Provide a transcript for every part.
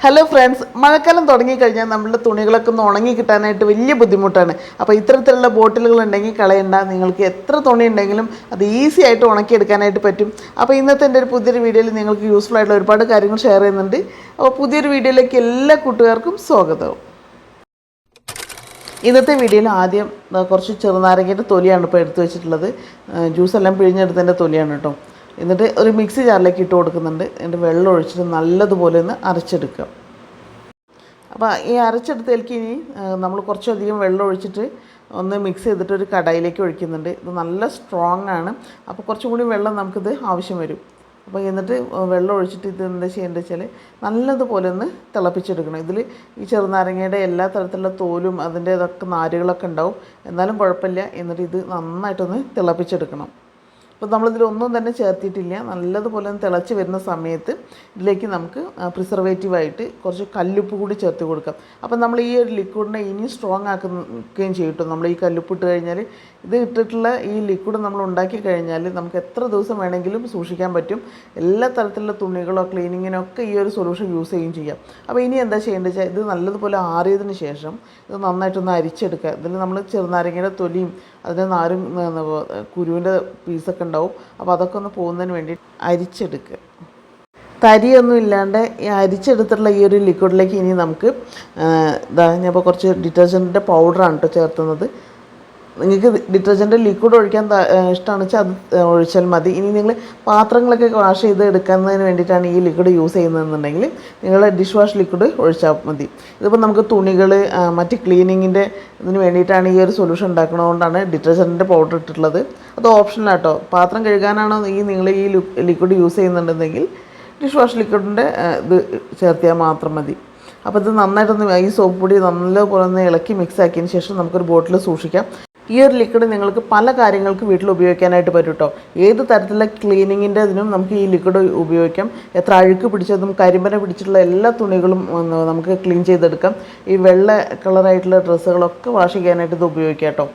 Hello friends, മഴക്കാലം തുടങ്ങിക്കഴിഞ്ഞാൽ നമ്മളുടെ തുണികളൊക്കെ ഒന്ന് ഉണങ്ങി കിട്ടാനായിട്ട് വലിയ ബുദ്ധിമുട്ടാണ്. അപ്പോൾ ഇത്തരത്തിലുള്ള ബോട്ടിലുകൾ ഉണ്ടെങ്കിൽ കളയണ്ട. നിങ്ങൾക്ക് എത്ര തുണി ഉണ്ടെങ്കിലും അത് ഈസി ആയിട്ട് ഉണക്കിയെടുക്കാനായിട്ട് പറ്റും. അപ്പോൾ ഇന്നത്തെ എൻ്റെ ഒരു പുതിയൊരു വീഡിയോയിൽ നിങ്ങൾക്ക് യൂസ്ഫുൾ ആയിട്ടുള്ള ഒരുപാട് കാര്യങ്ങൾ ഷെയർ ചെയ്യുന്നുണ്ട്. അപ്പോൾ പുതിയൊരു വീഡിയോയിലേക്ക് എല്ലാ കൂട്ടുകാർക്കും സ്വാഗതം. ഇന്നത്തെ വീഡിയോയിൽ ആദ്യം കുറച്ച് ചെറുനാരങ്ങയുടെ തൊലിയാണ് ഇപ്പോൾ എടുത്തു വെച്ചിട്ടുള്ളത്. ജ്യൂസെല്ലാം പിഴിഞ്ഞെടുത്തതിൻ്റെ തൊലിയാണ് കേട്ടോ. എന്നിട്ട് ഒരു മിക്സി ജാറിലേക്ക് ഇട്ട് കൊടുക്കുന്നുണ്ട്. എന്നിട്ട് വെള്ളം ഒഴിച്ചിട്ട് നല്ലതുപോലെ ഒന്ന് അരച്ചെടുക്കുക. അപ്പോൾ ഈ അരച്ചെടുത്തതിലേക്ക് ഇനി നമ്മൾ കുറച്ചധികം വെള്ളം ഒഴിച്ചിട്ട് ഒന്ന് മിക്സ് ചെയ്തിട്ട് ഒരു കടായിലേക്ക് ഒഴിക്കുന്നുണ്ട്. ഇത് നല്ല സ്ട്രോങ് ആണ്, അപ്പോൾ കുറച്ചും കൂടി വെള്ളം നമുക്കിത് ആവശ്യം വരും. അപ്പോൾ എന്നിട്ട് വെള്ളം ഒഴിച്ചിട്ട് ഇത് എന്താ ചെയ്യേണ്ടത് വെച്ചാൽ നല്ലതുപോലെ ഒന്ന് തിളപ്പിച്ചെടുക്കണം. ഇതിൽ ഈ ചെറുനാരങ്ങയുടെ എല്ലാ തരത്തിലുള്ള തോലും അതിൻ്റെ ഇതൊക്കെ നാരുകളൊക്കെ ഉണ്ടാവും, എന്നാലും കുഴപ്പമില്ല. എന്നിട്ട് ഇത് നന്നായിട്ടൊന്ന് തിളപ്പിച്ചെടുക്കണം. അപ്പോൾ നമ്മളിതിലൊന്നും തന്നെ ചേർത്തിട്ടില്ല. നല്ലതുപോലെ തിളച്ച് വരുന്ന സമയത്ത് ഇതിലേക്ക് നമുക്ക് പ്രിസർവേറ്റീവായിട്ട് കുറച്ച് കല്ലുപ്പ് കൂടി ചേർത്ത് കൊടുക്കാം. അപ്പോൾ നമ്മൾ ഈ ഒരു ലിക്വിഡിനെ ഇനിയും സ്ട്രോങ് ആക്കുകയും ചെയ്യും. നമ്മൾ ഈ കല്ലുപ്പ് ഇട്ട് കഴിഞ്ഞാൽ ഇത് ഇട്ടിട്ടുള്ള ഈ ലിക്വിഡ് നമ്മൾ ഉണ്ടാക്കി കഴിഞ്ഞാൽ നമുക്ക് എത്ര ദിവസം വേണമെങ്കിലും സൂക്ഷിക്കാൻ പറ്റും. എല്ലാ തരത്തിലുള്ള തുണികളോ ക്ലീനിങ്ങിനൊക്കെ ഈ ഒരു സൊല്യൂഷൻ യൂസ് ചെയ്യുകയും ചെയ്യാം. അപ്പോൾ ഇനി എന്താ ചെയ്യേണ്ടത് വെച്ചാൽ ഇത് നല്ലതുപോലെ ആറിയതിന് ശേഷം ഇത് നന്നായിട്ടൊന്ന് അരിച്ചെടുക്കുക. ഇതിൽ നമ്മൾ ചെറുനാരങ്ങയുടെ തൊലിയും അതിൻ്റെ നാരും കുരുവിൻ്റെ പീസൊക്കെ ഉണ്ടാവും. അപ്പോൾ അതൊക്കെ ഒന്ന് പോകുന്നതിന് വേണ്ടി അരിച്ചെടുക്കുക. തരിയൊന്നും ഇല്ലാണ്ട് ഈ അരിച്ചെടുത്തിട്ടുള്ള ഈ ഒരു ലിക്വിഡിലേക്ക് ഇനി നമുക്ക് ഞാനിപ്പോൾ കുറച്ച് ഡിറ്റർജൻറ്റിൻ്റെ പൗഡറാണ് കേട്ടോ ചേർത്തുന്നത്. നിങ്ങൾക്ക് ഡിറ്റർജൻറ്റ് ലിക്വിഡ് ഒഴിക്കാൻ ഇഷ്ടമാണെന്ന് വെച്ചാൽ അത് ഒഴിച്ചാൽ മതി. ഇനി നിങ്ങൾ പാത്രങ്ങളൊക്കെ വാഷ് ചെയ്ത് എടുക്കുന്നതിന് വേണ്ടിയിട്ടാണ് ഈ ലിക്വിഡ് യൂസ് ചെയ്യുന്നതെന്നുണ്ടെങ്കിൽ നിങ്ങൾ ഡിഷ് വാഷ് ലിക്വിഡ് ഒഴിച്ചാൽ മതി. ഇതിപ്പോൾ നമുക്ക് തുണികൾ മറ്റ് ക്ലീനിങ്ങിൻ്റെ ഇതിന് വേണ്ടിയിട്ടാണ് ഈ ഒരു സൊല്യൂഷൻ ഉണ്ടാക്കുന്നതുകൊണ്ടാണ് ഡിറ്റർജൻറ്റിൻ്റെ പൗഡർ ഇട്ടിട്ടുള്ളത്. അത് ഓപ്ഷനാട്ടോ. പാത്രം കഴുകാനാണോ നിങ്ങൾ ഈ ലിക്വിഡ് യൂസ് ചെയ്യുന്നുണ്ടെങ്കിൽ ഡിഷ് വാഷ് ലിക്വിഡിൻ്റെ ഇത് ചേർത്തിയാൽ മാത്രം മതി. അപ്പോൾ ഇത് നന്നായിട്ടൊന്ന് ഈ സോപ്പ് പൊടി നല്ലപോലെ ഒന്ന് ഇളക്കി മിക്സ് ആക്കിയതിന് ശേഷം നമുക്കൊരു ബോട്ടിൽ സൂക്ഷിക്കാം. ഈ ഒരു ലിക്വിഡ് നിങ്ങൾക്ക് പല കാര്യങ്ങൾക്ക് വീട്ടിൽ ഉപയോഗിക്കാനായിട്ട് പറ്റും കേട്ടോ. ഏത് തരത്തിലുള്ള ക്ലീനിങ്ങിൻ്റെ ഇതിനും നമുക്ക് ഈ ലിക്വിഡ് ഉപയോഗിക്കാം. എത്ര അഴുക്ക് പിടിച്ചതും കരിമ്പന പിടിച്ചിട്ടുള്ള എല്ലാ തുണികളും നമുക്ക് ക്ലീൻ ചെയ്തെടുക്കാം. ഈ വെള്ള കളറായിട്ടുള്ള ഡ്രസ്സുകളൊക്കെ വാഷ് ചെയ്യാനായിട്ട് ഇത് ഉപയോഗിക്കാം കേട്ടോ.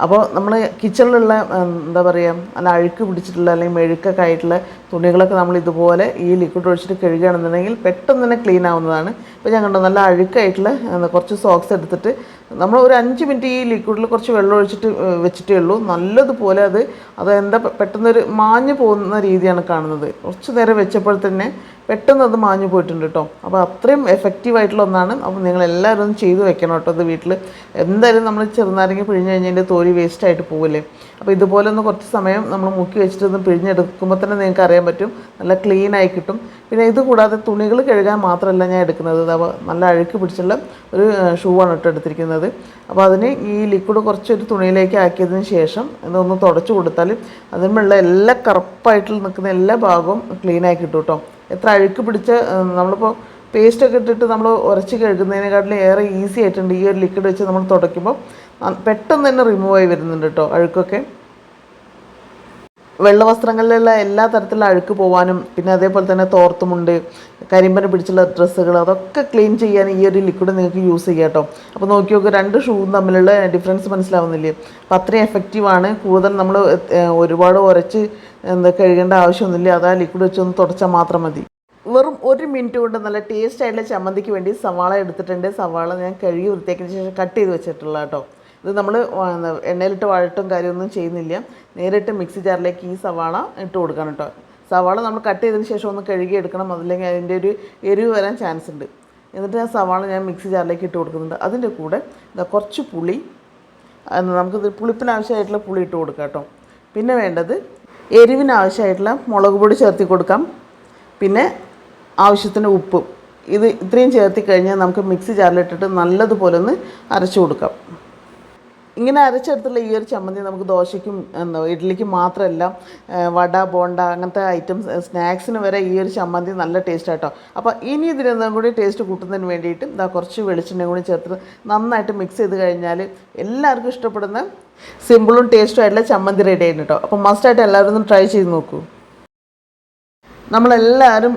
അപ്പോൾ നമ്മൾ കിച്ചണിലുള്ള എന്താ പറയുക നല്ല അഴുക്ക് പിടിച്ചിട്ടുള്ള അല്ലെങ്കിൽ മെഴുക്കൊക്കെ ആയിട്ടുള്ള തുണികളൊക്കെ നമ്മൾ ഇതുപോലെ ഈ ലിക്വിഡ് ഒഴിച്ചിട്ട് കഴുകുകയാണെന്നുണ്ടെങ്കിൽ പെട്ടെന്ന് തന്നെ ക്ലീൻ ആവുന്നതാണ്. ഇപ്പോൾ ഞാൻ കണ്ടോ നല്ല അഴുക്കായിട്ടുള്ള കുറച്ച് സോക്സ് എടുത്തിട്ട് നമ്മൾ ഒരു 5 മിനിറ്റ് ഈ ലിക്വിഡിൽ കുറച്ച് വെള്ളം ഒഴിച്ചിട്ട് വെച്ചിട്ടേ ഉള്ളൂ. നല്ലതുപോലെ അത് എന്താ പെട്ടെന്നൊരു മാഞ്ഞു പോകുന്ന രീതിയാണ് കാണുന്നത്. കുറച്ച് നേരം വെച്ചപ്പോൾ തന്നെ പെട്ടെന്ന് അത് മാഞ്ഞു പോയിട്ടുണ്ട് കേട്ടോ. അപ്പോൾ അത്രയും എഫക്റ്റീവായിട്ടുള്ള ഒന്നാണ്. അപ്പോൾ നിങ്ങളെല്ലാവരും ഒന്ന് ചെയ്ത് വെക്കണം കേട്ടോ. അത് വീട്ടിൽ എന്തായാലും നമ്മൾ ചെറുനാരങ്ങ പിഴിഞ്ഞ് കഴിഞ്ഞതിൻ്റെ തോല് വേസ്റ്റായിട്ട് പോകില്ലേ. അപ്പോൾ ഇതുപോലെ ഒന്ന് കുറച്ച് സമയം നമ്മൾ മുക്കി വെച്ചിട്ട് ഒന്ന് പിഴിഞ്ഞെടുക്കുമ്പോൾ തന്നെ നിങ്ങൾക്ക് അറിയാൻ പറ്റും നല്ല ക്ലീനായി കിട്ടും. പിന്നെ ഇത് കൂടാതെ തുണികൾ കഴുകാൻ മാത്രമല്ല ഞാൻ എടുക്കുന്നത്. അപ്പോൾ നല്ല അഴുക്ക് പിടിച്ചുള്ള ഒരു ഷൂ ആണ് ഇട്ട് എടുത്തിരിക്കുന്നത്. അപ്പോൾ അതിന് ഈ ലിക്വിഡ് കുറച്ചൊരു തുണിയിലേക്ക് ആക്കിയതിന് ശേഷം ഇതൊന്ന് തുടച്ച് കൊടുത്താൽ അതിന്മേലുള്ള എല്ലാ കറുപ്പായിട്ട് നിൽക്കുന്ന എല്ലാ ഭാഗവും ക്ലീനായി കിട്ടും കേട്ടോ. എത്ര അഴുക്ക് പിടിച്ച നമ്മളിപ്പോൾ പേസ്റ്റൊക്കെ ഇട്ടിട്ട് നമ്മൾ ഉരച്ച് കഴുകുന്നതിനെക്കാട്ടിലും ഏറെ ഈസി ആയിട്ടുണ്ട് ഈ ഒരു ലിക്വിഡ് വെച്ച് നമ്മൾ തുടയ്ക്കുമ്പോൾ പെട്ടെന്ന് തന്നെ റിമൂവ് ആയി വരുന്നുണ്ട് കേട്ടോ അഴുക്കൊക്കെ. വെള്ള വസ്ത്രങ്ങളിലുള്ള എല്ലാ തരത്തിലുള്ള അഴുക്ക് പോകാനും പിന്നെ അതേപോലെ തന്നെ തോർത്തുമുണ്ട് കരിമ്പന പിടിച്ചുള്ള ഡ്രസ്സുകൾ അതൊക്കെ ക്ലീൻ ചെയ്യാൻ ഈ ഒരു ലിക്വിഡ് നിങ്ങൾക്ക് യൂസ് ചെയ്യാം കേട്ടോ. അപ്പോൾ നോക്കി നോക്കുക, 2 ഷൂവും തമ്മിലുള്ള ഡിഫറൻസ് മനസ്സിലാവുന്നില്ലേ. അപ്പോൾ അത്രയും എഫക്റ്റീവാണ്. കൂടുതൽ നമ്മൾ ഒരുപാട് ഉരച്ച് കഴുകേണ്ട ആവശ്യമൊന്നുമില്ല. അത് ആ ലിക്വിഡ് വെച്ചൊന്ന് തുടച്ചാൽ മാത്രം മതി. വെറും 1 മിനിറ്റ് കൊണ്ട് നല്ല ടേസ്റ്റ് ആയിട്ടുള്ള ചമ്മന്തിക്ക് വേണ്ടി സവാള എടുത്തിട്ടുണ്ട്. സവാള ഞാൻ കഴുകി വൃത്തിയാക്കിയതിന് ശേഷം കട്ട് ചെയ്ത് വെച്ചിട്ടുള്ള കേട്ടോ. ഇത് നമ്മൾ എണ്ണയിലിട്ട് വഴട്ടും കാര്യമൊന്നും ചെയ്യുന്നില്ല. നേരിട്ട് മിക്സി ജാറിലേക്ക് ഈ സവാള ഇട്ട് കൊടുക്കണം കേട്ടോ. സവാള നമ്മൾ കട്ട് ചെയ്തതിന് ശേഷം ഒന്ന് കഴുകി എടുക്കണം, അതില്ലെങ്കിൽ അതിൻ്റെ ഒരു എരിവ് വരാൻ ചാൻസ് ഉണ്ട്. എന്നിട്ട് ആ സവാള ഞാൻ മിക്സി ജാറിലേക്ക് ഇട്ട് കൊടുക്കുന്നുണ്ട്. അതിൻ്റെ കൂടെ കുറച്ച് പുളി, നമുക്കിത് പുളിപ്പിന് ആവശ്യമായിട്ടുള്ള പുളി ഇട്ട് കൊടുക്കാം കേട്ടോ. പിന്നെ വേണ്ടത് എരിവിന് ആവശ്യമായിട്ടുള്ള മുളക് പൊടി ചേർത്തി കൊടുക്കാം. പിന്നെ ആവശ്യത്തിന് ഉപ്പും. ഇത്രയും ചേർത്തി കഴിഞ്ഞാൽ നമുക്ക് മിക്സി ജാറിലിട്ടിട്ട് നല്ലതുപോലെ ഒന്ന് അരച്ചു കൊടുക്കാം. ഇങ്ങനെ അരച്ചെടുത്തുള്ള ഈ ഒരു ചമ്മന്തി നമുക്ക് ദോശയ്ക്കും ഇഡ്ഡലിക്കും മാത്രമല്ല വട ബോണ്ട അങ്ങനത്തെ ഐറ്റംസ് സ്നാക്സിന് വരെ ഈ ഒരു ചമ്മന്തി നല്ല ടേസ്റ്റ് ആട്ടോ. അപ്പോൾ ഇനി ഇതിനെന്തും കൂടി ടേസ്റ്റ് കൂട്ടുന്നതിന് വേണ്ടിയിട്ട് കുറച്ച് വെളിച്ചെണ്ണ കൂടി ചേർത്ത് നന്നായിട്ട് മിക്സ് ചെയ്ത് കഴിഞ്ഞാൽ എല്ലാവർക്കും ഇഷ്ടപ്പെടുന്ന സിമ്പിളും ടേസ്റ്റും ആയിട്ടുള്ള ചമ്മന്തി റെഡി ആയിരുന്നു കേട്ടോ. അപ്പോൾ മസ്റ്റായിട്ട് എല്ലാവരും ഒന്ന് ട്രൈ ചെയ്ത് നോക്കൂ. നമ്മളെല്ലാവരും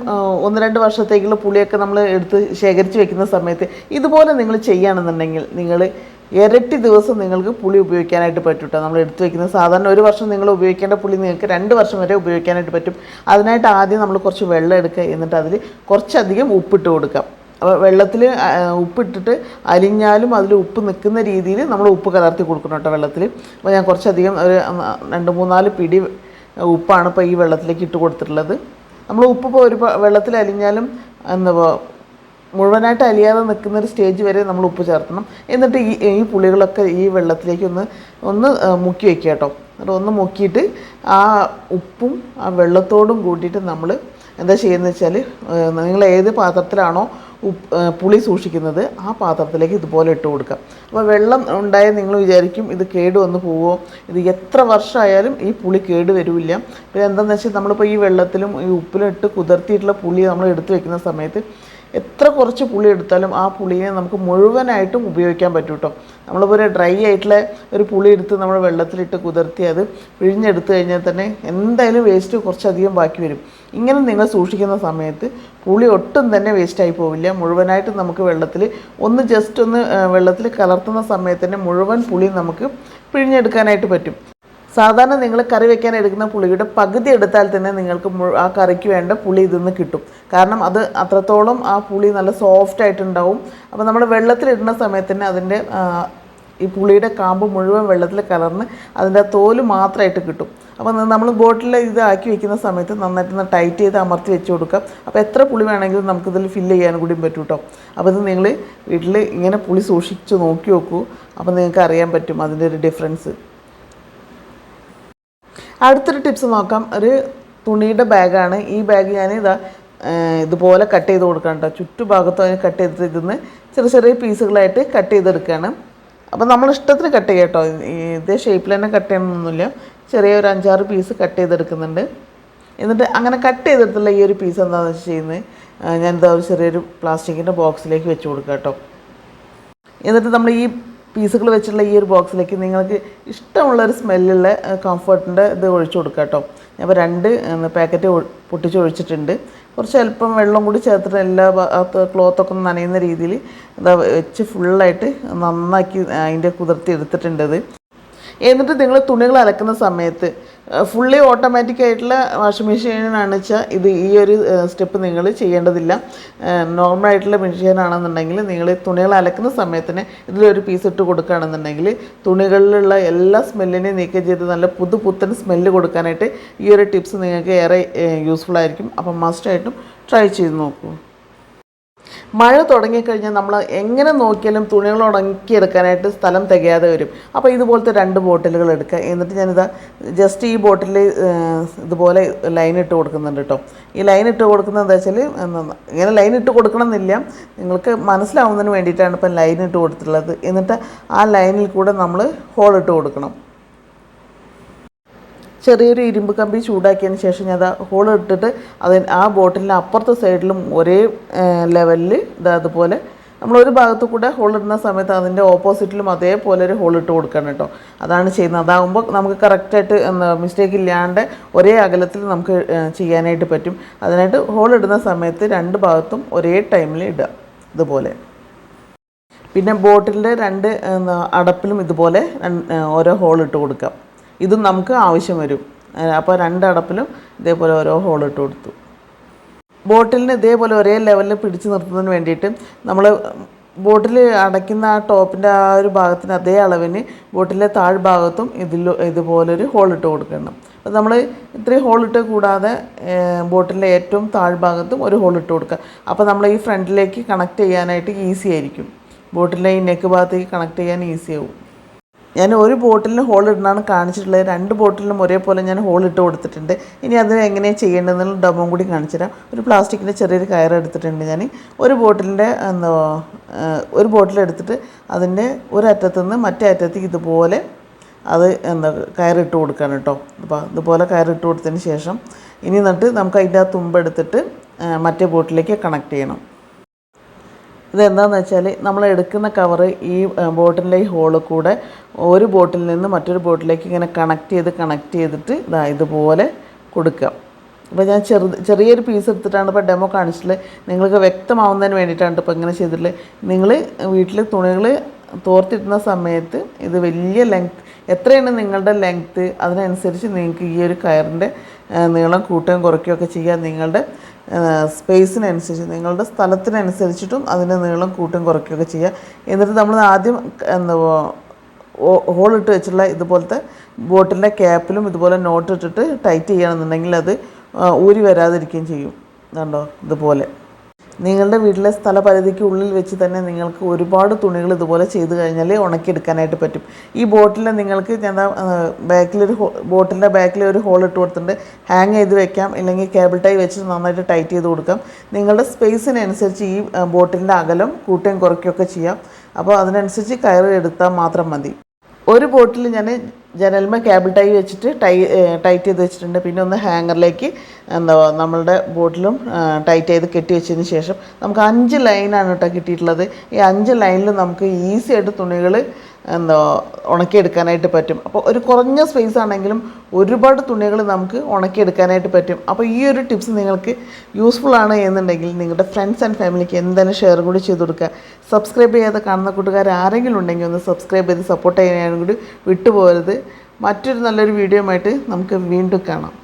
1-2 വർഷത്തേക്കുള്ള പുളിയൊക്കെ നമ്മൾ എടുത്ത് ശേഖരിച്ച് വെക്കുന്ന സമയത്ത് ഇതുപോലെ നിങ്ങൾ ചെയ്യുകയാണെന്നുണ്ടെങ്കിൽ നിങ്ങൾ ഇരട്ടി ദിവസം നിങ്ങൾക്ക് പുളി ഉപയോഗിക്കാനായിട്ട് പറ്റും കേട്ടോ. നമ്മൾ എടുത്തു വയ്ക്കുന്നത് സാധാരണ 1 വർഷം നിങ്ങൾ ഉപയോഗിക്കേണ്ട പുളി നിങ്ങൾക്ക് 2 വർഷം വരെ ഉപയോഗിക്കാനായിട്ട് പറ്റും. അതിനായിട്ട് ആദ്യം നമ്മൾ കുറച്ച് വെള്ളം എടുക്കുക, എന്നിട്ട് അതിൽ കുറച്ചധികം ഉപ്പിട്ട് കൊടുക്കാം. അപ്പോൾ വെള്ളത്തിൽ ഉപ്പിട്ടിട്ട് അലിഞ്ഞാലും അതിൽ ഉപ്പ് നിൽക്കുന്ന രീതിയിൽ നമ്മൾ ഉപ്പ് കലർത്തി കൊടുക്കണം കേട്ടോ വെള്ളത്തിൽ. അപ്പോൾ ഞാൻ കുറച്ചധികം ഒരു 2-3-4 പിടി ഉപ്പാണ് ഇപ്പോൾ ഈ വെള്ളത്തിലേക്ക് ഇട്ട് കൊടുത്തിട്ടുള്ളത്. നമ്മൾ ഉപ്പ് ഇപ്പോൾ ഒരു വെള്ളത്തിൽ അലിഞ്ഞാലും എന്താ മുഴുവനായിട്ട് അലിയാതെ നിൽക്കുന്നൊരു സ്റ്റേജ് വരെ നമ്മൾ ഉപ്പ് ചേർക്കണം. എന്നിട്ട് ഈ പുളികളൊക്കെ ഈ വെള്ളത്തിലേക്ക് ഒന്ന് മുക്കി വയ്ക്കുക കേട്ടോ. എന്നിട്ട് ഒന്ന് മുക്കിയിട്ട് ആ ഉപ്പും ആ വെള്ളത്തോടും കൂട്ടിയിട്ട് നമ്മൾ എന്താ ചെയ്യുന്നത് വെച്ചാൽ, നിങ്ങൾ ഏത് പാത്രത്തിലാണോ പുളി സൂക്ഷിക്കുന്നത് ആ പാത്രത്തിലേക്ക് ഇതുപോലെ ഇട്ട് കൊടുക്കുക. അപ്പോൾ വെള്ളം ഉണ്ടായാൽ നിങ്ങൾ വിചാരിക്കും ഇത് കേട് വന്ന് പോവുമോ, ഇത് എത്ര വർഷമായാലും ഈ പുളി കേട് വരില്ല. പിന്നെ എന്താണെന്ന് വെച്ചാൽ നമ്മളിപ്പോൾ ഈ വെള്ളത്തിലും ഈ ഉപ്പിലും ഇട്ട് കുതിർത്തിയിട്ടുള്ള പുളി നമ്മൾ എടുത്ത് വെക്കുന്ന സമയത്ത് എത്ര കുറച്ച് പുളി എടുത്താലും ആ പുളിയെ നമുക്ക് മുഴുവനായിട്ടും ഉപയോഗിക്കാൻ പറ്റും കേട്ടോ. നമ്മളിപ്പോൾ ഒരു ഡ്രൈ ആയിട്ടുള്ള ഒരു പുളി എടുത്ത് നമ്മൾ വെള്ളത്തിലിട്ട് കുതിർത്തി അത് പിഴിഞ്ഞെടുത്ത് കഴിഞ്ഞാൽ തന്നെ എന്തായാലും വേസ്റ്റ് കുറച്ചധികം ബാക്കി വരും. ഇങ്ങനെ നിങ്ങൾ സൂക്ഷിക്കുന്ന സമയത്ത് പുളി ഒട്ടും തന്നെ വേസ്റ്റായി പോവില്ല. മുഴുവനായിട്ട് നമുക്ക് വെള്ളത്തിൽ ജസ്റ്റ് ഒന്ന് വെള്ളത്തിൽ കലർത്തുന്ന സമയത്ത് തന്നെ മുഴുവൻ പുളി നമുക്ക് പിഴിഞ്ഞെടുക്കാനായിട്ട് പറ്റും. സാധാരണ നിങ്ങൾ കറി വെക്കാൻ എടുക്കുന്ന പുളിയുടെ പകുതി എടുത്താൽ തന്നെ നിങ്ങൾക്ക് ആ കറിക്ക് വേണ്ട പുളി ഇതിന്ന് കിട്ടും. കാരണം അത് അത്രത്തോളം ആ പുളി നല്ല സോഫ്റ്റ് ആയിട്ടുണ്ടാവും. അപ്പോൾ നമ്മൾ വെള്ളത്തിലിടുന്ന സമയത്ത് തന്നെ അതിൻ്റെ ഈ പുളിയുടെ കാമ്പ് മുഴുവൻ വെള്ളത്തിൽ കലർന്ന് അതിൻ്റെ തോല് മാത്രമായിട്ട് കിട്ടും. അപ്പോൾ നമ്മൾ ബോട്ടിൽ ഇത് ആക്കി വെക്കുന്ന സമയത്ത് നന്നായിട്ടൊന്ന് ടൈറ്റ് ചെയ്ത് അമർത്തി വെച്ച് കൊടുക്കാം. അപ്പോൾ എത്ര പുളി വേണമെങ്കിലും നമുക്കിതിൽ ഫില്ല് ചെയ്യാൻ കൂടിയും പറ്റും കേട്ടോ. അപ്പോൾ ഇത് നിങ്ങൾ വീട്ടിൽ ഇങ്ങനെ പുളി സൂക്ഷിച്ച് നോക്കി നോക്കൂ. അപ്പോൾ നിങ്ങൾക്ക് അറിയാൻ പറ്റും അതിൻ്റെ ഒരു ഡിഫറൻസ്. അടുത്തൊരു ടിപ്സ് നോക്കാം. ഒരു തുണിയുടെ ബാഗാണ്. ഈ ബാഗ് ഞാൻ ഇതുപോലെ കട്ട് ചെയ്ത് കൊടുക്കാം കേട്ടോ. ചുറ്റുഭാഗത്തും അതിന് കട്ട് ചെയ്തിട്ട് ഇതിന്ന് ചെറിയ പീസുകളായിട്ട് കട്ട് ചെയ്തെടുക്കുകയാണ്. അപ്പോൾ നമ്മൾ ഇഷ്ടത്തിന് കട്ട് ചെയ്യാം കേട്ടോ. ഇതേ ഷേപ്പിൽ തന്നെ കട്ട് ചെയ്യണമെന്നൊന്നുമില്ല. ചെറിയൊരു 5-6 പീസ് കട്ട് ചെയ്തെടുക്കുന്നുണ്ട്. എന്നിട്ട് അങ്ങനെ കട്ട് ചെയ്തെടുത്തുള്ള ഈ ഒരു പീസ് എന്താണെന്ന് വെച്ച് ചെയ്യുന്നത്, ഞാനിതാ ഒരു ചെറിയൊരു പ്ലാസ്റ്റിക്കിൻ്റെ ബോക്സിലേക്ക് വെച്ച് കൊടുക്കാം കേട്ടോ. എന്നിട്ട് നമ്മൾ ഈ പീസുകൾ വെച്ചിട്ടുള്ള ഈ ഒരു ബോക്സിലേക്ക് നിങ്ങൾക്ക് ഇഷ്ടമുള്ളൊരു സ്മെല്ലുള്ള കംഫർട്ടിൻ്റെ ഇത് ഒഴിച്ചു കൊടുക്കുക കേട്ടോ. ഞാൻ ഇപ്പോൾ 2 പാക്കറ്റ് പൊട്ടിച്ച് ഒഴിച്ചിട്ടുണ്ട്. കുറച്ച് അല്പം വെള്ളം കൂടി ചേർത്തിട്ട് എല്ലാ ക്ലോത്തൊക്കെ ഒന്ന് നനയുന്ന രീതിയിൽ ഇതാ വെച്ച് ഫുള്ളായിട്ട് നന്നാക്കി അതിൻ്റെ കുതിർത്തി എടുത്തിട്ടുണ്ടത്. എന്നിട്ട് നിങ്ങൾ തുണികൾ അലക്കുന്ന സമയത്ത് ഫുള്ളി ഓട്ടോമാറ്റിക് ആയിട്ടുള്ള വാഷിംഗ് മെഷീനാണെന്ന് വെച്ചാൽ ഈ ഒരു സ്റ്റെപ്പ് നിങ്ങൾ ചെയ്യേണ്ടതില്ല. നോർമലായിട്ടുള്ള മെഷീനാണെന്നുണ്ടെങ്കിൽ നിങ്ങൾ തുണികൾ അലക്കുന്ന സമയത്തിന് ഇതിലൊരു പീസ് ഇട്ട് കൊടുക്കുകയാണെന്നുണ്ടെങ്കിൽ തുണികളിലുള്ള എല്ലാ സ്മെല്ലിനെയും നീക്കം ചെയ്ത് നല്ല പുത്തൻ സ്മെല്ല് കൊടുക്കാനായിട്ട് ഈ ഒരു ടിപ്സ് നിങ്ങൾക്ക് ഏറെ യൂസ്ഫുൾ ആയിരിക്കും. അപ്പം മസ്റ്റായിട്ടും ട്രൈ ചെയ്ത് നോക്കൂ. മഴ തുടങ്ങിക്കഴിഞ്ഞാൽ നമ്മൾ എങ്ങനെ നോക്കിയാലും തുണികൾ ഉണക്കിയെടുക്കാനായിട്ട് സ്ഥലം തികയാതെ വരും. അപ്പോൾ ഇതുപോലത്തെ 2 ബോട്ടിലുകൾ എടുക്കുക. എന്നിട്ട് ഞാനിതാ ജസ്റ്റ് ഈ ബോട്ടിൽ ഇതുപോലെ ലൈൻ ഇട്ട് കൊടുക്കുന്നുണ്ട് കേട്ടോ. ഈ ലൈൻ ഇട്ട് കൊടുക്കുന്നത് എന്താ വെച്ചാൽ, ഇങ്ങനെ ലൈൻ ഇട്ട് കൊടുക്കണമെന്നില്ല, നിങ്ങൾക്ക് മനസ്സിലാവുന്നതിന് വേണ്ടിയിട്ടാണ് ഇപ്പം ലൈൻ ഇട്ട് കൊടുത്തിട്ടുള്ളത്. എന്നിട്ട് ആ ലൈനിൽ കൂടെ നമ്മൾ ഹോൾ ഇട്ട് കൊടുക്കണം. ചെറിയൊരു ഇരുമ്പ് കമ്പി ചൂടാക്കിയതിന് ശേഷം ഞാൻ ഹോൾ ഇട്ടിട്ട് ആ ബോട്ടിലിൻ്റെ അപ്പുറത്തെ സൈഡിലും ഒരേ ലെവലിൽ അതുപോലെ നമ്മളൊരു ഭാഗത്തു കൂടെ ഹോൾ ഇടുന്ന സമയത്ത് അതിൻ്റെ ഓപ്പോസിറ്റിലും അതേപോലെ ഒരു ഹോൾ ഇട്ട് കൊടുക്കണം കേട്ടോ. അതാണ് ചെയ്യുന്നത്. അതാകുമ്പോൾ നമുക്ക് കറക്റ്റായിട്ട് മിസ്റ്റേക്ക് ഇല്ലാണ്ട് ഒരേ അകലത്തിൽ നമുക്ക് ചെയ്യാനായിട്ട് പറ്റും. അതിനായിട്ട് ഹോൾ ഇടുന്ന സമയത്ത് 2 ഭാഗത്തും ഒരേ ടൈമിൽ ഇടുക ഇതുപോലെ. പിന്നെ ബോട്ടിലിൻ്റെ 2 അടപ്പിലും ഇതുപോലെ ഓരോ ഹോൾ ഇട്ട് കൊടുക്കാം. ഇതും നമുക്ക് ആവശ്യം വരും. അപ്പോൾ 2 അടപ്പിലും ഇതേപോലെ ഓരോ ഹോൾ ഇട്ട് കൊടുത്തു. ബോട്ടിലിന് ഇതേപോലെ ഒരേ ലെവലിൽ പിടിച്ച് നിർത്തുന്നതിന് വേണ്ടിയിട്ട് നമ്മൾ ബോട്ടിൽ അടയ്ക്കുന്ന ആ ടോപ്പിൻ്റെ ആ ഒരു ഭാഗത്തിന് അതേ അളവിന് ബോട്ടിലെ താഴ്ഭാഗത്തും ഇതുപോലൊരു ഹോൾ ഇട്ട് കൊടുക്കണം. അപ്പോൾ നമ്മൾ ഇത്രയും ഹോൾ ഇട്ട് കൂടാതെ ബോട്ടിലെ ഏറ്റവും താഴ്ഭാഗത്തും ഒരു ഹോൾ ഇട്ട് കൊടുക്കുക. അപ്പോൾ നമ്മൾ ഈ ഫ്രണ്ടിലേക്ക് കണക്ട് ചെയ്യാനായിട്ട് ഈസി ആയിരിക്കും. ബോട്ടിലെ ഈ നെക്ക് ഭാഗത്തേക്ക് കണക്ട് ചെയ്യാൻ ഈസി ആവും. ഞാൻ ഒരു ബോട്ടിലിന് ഹോൾ ഇടുന്നതാണ് കാണിച്ചിട്ടുള്ളത്. 2 ബോട്ടിലും ഒരേപോലെ ഞാൻ ഹോൾ ഇട്ട് കൊടുത്തിട്ടുണ്ട്. ഇനി അത് എങ്ങനെയാണ് ചെയ്യേണ്ടതെന്നുള്ള ഡെമോ കൂടി കാണിച്ചു തരാം. ഒരു പ്ലാസ്റ്റിക്കിൻ്റെ ചെറിയൊരു കയർ എടുത്തിട്ടുണ്ട് ഞാൻ. ഒരു ബോട്ടിൽ എടുത്തിട്ട് അതിൻ്റെ ഒരറ്റത്തുനിന്ന് മറ്റേ അറ്റത്തേക്ക് ഇതുപോലെ അത് കയറിട്ട് കൊടുക്കുകയാണ് കേട്ടോ. അപ്പോൾ ഇതുപോലെ കയറിട്ട് കൊടുത്തതിന് ശേഷം ഇനി എന്നിട്ട് നമുക്ക് അതിൻ്റെ ആ തുമ്പെടുത്തിട്ട് മറ്റേ ബോട്ടിലേക്ക് കണക്ട് ചെയ്യണം. ഇതെന്താണെന്ന് വെച്ചാൽ നമ്മൾ എടുക്കുന്ന കവറ് ഈ ബോട്ടിലെ ഈ ഹോളിൽ കൂടെ ഒരു ബോട്ടിൽ നിന്ന് മറ്റൊരു ബോട്ടിലേക്ക് ഇങ്ങനെ കണക്ട് ചെയ്തിട്ട് ഇതുപോലെ കൊടുക്കുക. അപ്പോൾ ഞാൻ ചെറിയൊരു പീസ് എടുത്തിട്ടാണ് ഇപ്പോൾ ഡെമോ കാണിച്ചിട്ടുള്ളത്. നിങ്ങൾക്ക് വ്യക്തമാവുന്നതിന് വേണ്ടിയിട്ടാണ് ഇപ്പോൾ ഇങ്ങനെ ചെയ്തിട്ടുള്ളത്. നിങ്ങൾ വീട്ടിൽ തുണികൾ തോർത്തിടുന്ന സമയത്ത് ഇത് വലിയ ലെങ്ത്ത് എത്രയാണ് നിങ്ങളുടെ ലെങ്ത്ത് അതിനനുസരിച്ച് നിങ്ങൾക്ക് ഈ ഒരു കയറിൻ്റെ നീളം കൂട്ടുകയും കുറയ്ക്കുകയൊക്കെ ചെയ്യാൻ നിങ്ങളുടെ സ്പേസിനനുസരിച്ച് നിങ്ങളുടെ സ്ഥലത്തിനനുസരിച്ചിട്ടും അതിൻ്റെ നീളം കൂട്ടും കുറയ്ക്കുകയൊക്കെ ചെയ്യുക. എന്നിട്ട് നമ്മൾ ആദ്യം എന്താ ഹോളിട്ട് വെച്ചുള്ള ഇതുപോലത്തെ ബോട്ടിലിൻ്റെ ക്യാപ്പിലും ഇതുപോലെ നോട്ട് ഇട്ടിട്ട് ടൈറ്റ് ചെയ്യുകയാണെന്നുണ്ടെങ്കിൽ അത് ഊരി വരാതിരിക്കുകയും ചെയ്യും. കണ്ടോ, ഇതുപോലെ നിങ്ങളുടെ വീട്ടിലെ സ്ഥലപരിധിക്ക് ഉള്ളിൽ വെച്ച് തന്നെ നിങ്ങൾക്ക് ഒരുപാട് തുണികൾ ഇതുപോലെ ചെയ്ത് കഴിഞ്ഞാൽ ഉണക്കിയെടുക്കാനായിട്ട് പറ്റും. ഈ ബോട്ടിൽ നിങ്ങൾക്ക് ഞാൻ ബോട്ടിലിൻ്റെ ബാക്കിൽ ഒരു ഹോൾ ഇട്ട് കൊടുത്തിട്ടുണ്ട്. ഹാങ് ചെയ്ത് വെക്കാം, ഇല്ലെങ്കിൽ കേബിൾ ടൈ വെച്ച് നന്നായിട്ട് ടൈറ്റ് ചെയ്ത് കൊടുക്കാം. നിങ്ങളുടെ സ്പേസിനനുസരിച്ച് ഈ ബോട്ടിലിൻ്റെ അകലം കൂട്ടുകയും കുറയ്ക്കുകയൊക്കെ ചെയ്യാം. അപ്പോൾ അതിനനുസരിച്ച് കയറ് എടുത്താൽ മാത്രം മതി. ഒരു ബോട്ടിൽ ഞാൻ ജനൽമ കേബിൾ ടൈ വെച്ചിട്ട് ടൈറ്റ് ചെയ്ത് വെച്ചിട്ടുണ്ട്. പിന്നെ ഒന്ന് ഹാങ്ങറിലേക്ക് നമ്മളുടെ ബോട്ടിലും ടൈറ്റ് ചെയ്ത് കെട്ടി വെച്ചതിന് ശേഷം നമുക്ക് 5 ലൈനാണ് കേട്ടോ കിട്ടിയിട്ടുള്ളത്. ഈ 5 ലൈനിൽ നമുക്ക് ഈസി ആയിട്ട് തുണികൾ ഉണക്കിയെടുക്കാനായിട്ട് പറ്റും. അപ്പോൾ ഒരു കുറഞ്ഞ സ്പേസ് ആണെങ്കിലും ഒരുപാട് തുണികൾ നമുക്ക് ഉണക്കിയെടുക്കാനായിട്ട് പറ്റും. അപ്പോൾ ഈ ഒരു ടിപ്സ് നിങ്ങൾക്ക് യൂസ്ഫുൾ ആണ് എന്നുണ്ടെങ്കിൽ നിങ്ങളുടെ ഫ്രണ്ട്സ് ആൻഡ് ഫാമിലിക്ക് എന്തായാലും ഷെയർ കൂടി ചെയ്ത് കൊടുക്കുക. സബ്സ്ക്രൈബ് ചെയ്യാതെ കാണുന്ന കൂട്ടുകാർ ആരെങ്കിലും ഉണ്ടെങ്കിൽ ഒന്ന് സബ്സ്ക്രൈബ് ചെയ്ത് സപ്പോർട്ട് ചെയ്യാനും കൂടി വിട്ടുപോകരുത്. മറ്റൊരു നല്ലൊരു വീഡിയോ ആയിട്ട് നമുക്ക് വീണ്ടും കാണാം.